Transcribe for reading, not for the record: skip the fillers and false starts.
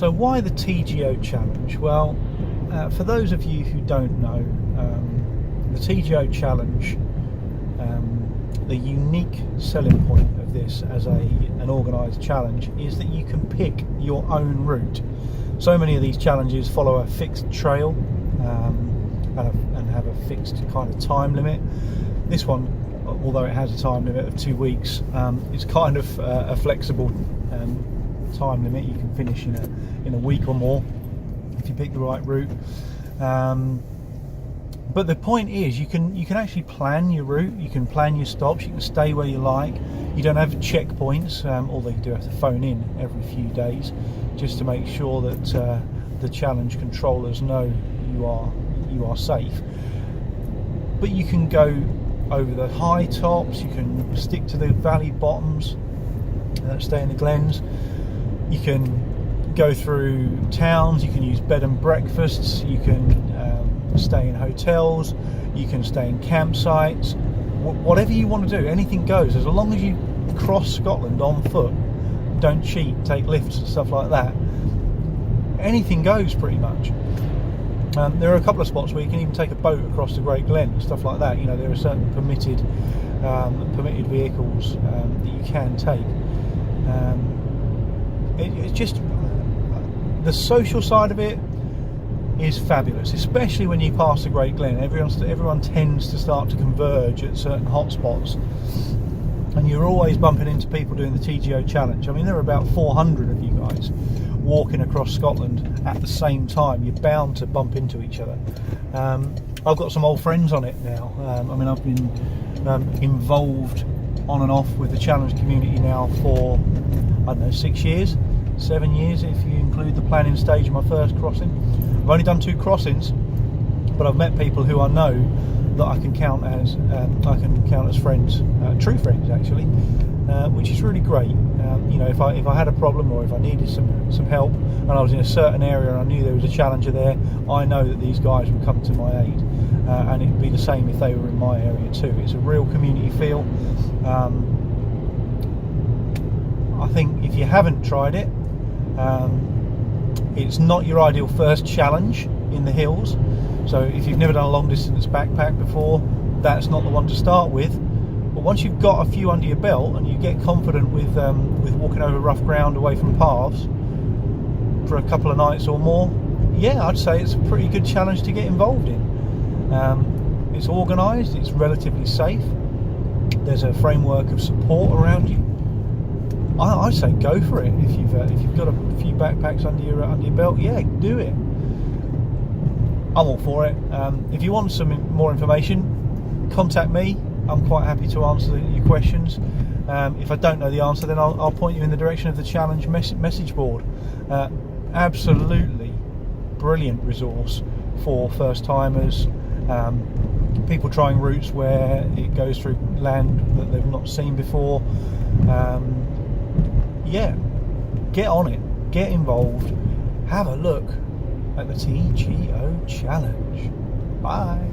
So why the TGO challenge? Well, for those of you who don't know, the TGO challenge, the unique selling point of this as an organised challenge is that you can pick your own route. So many of these challenges follow a fixed trail and have a fixed kind of time limit. This one, although it has a time limit of 2 weeks, it's kind of a flexible time limit. You can finish in a week or more if you pick the right route. But the point is, you can actually plan your route. You can plan your stops. You can stay where you like. You don't have checkpoints, although you do have to phone in every few days just to make sure that the challenge controllers know you are safe. But you can go over the high tops. You can stick to the valley bottoms. Stay in the glens. You can go through towns. You can use bed and breakfasts. You can stay in hotels. You can stay in campsites. Whatever you want to do, anything goes, as long as you cross Scotland on foot. Don't cheat, take lifts and stuff like that. Anything goes pretty much. There are a couple of spots where you can even take a boat across the Great Glen, stuff like that. You know, there are certain permitted vehicles that you can take. It's just the social side of it is fabulous, especially when you pass the Great Glen. Everyone tends to start to converge at certain hotspots, and you're always bumping into people doing the TGO challenge. I mean, there are about 400 of you guys walking across Scotland at the same time. You're bound to bump into each other. I've got some old friends on it now. I mean, I've been involved on and off with the challenge community now for, I don't know, 6 years, 7 years if you include the planning stage of my first crossing. I've only done 2 crossings, but I've met people who I know that I can count as friends, true friends actually, which is really great. You know, if I had a problem or if I needed some help and I was in a certain area and I knew there was a challenger there, I know that these guys would come to my aid, and it'd be the same if they were in my area too. It's a real community feel. I think if you haven't tried it, it's not your ideal first challenge in the hills. So if you've never done a long distance backpack before, that's not the one to start with. But once you've got a few under your belt and you get confident with walking over rough ground away from paths for a couple of nights or more, yeah, I'd say it's a pretty good challenge to get involved in. It's organised, it's relatively safe. There's a framework of support around you. I say go for it. If you've got a few backpacks under your belt, yeah, do it. I'm all for it. If you want some more information, contact me. I'm quite happy to answer your questions. If I don't know the answer, then I'll point you in the direction of the challenge message board. Absolutely brilliant resource for first timers, people trying routes where it goes through land that they've not seen before. Yeah, get on it, get involved, have a look at the TGO challenge. Bye.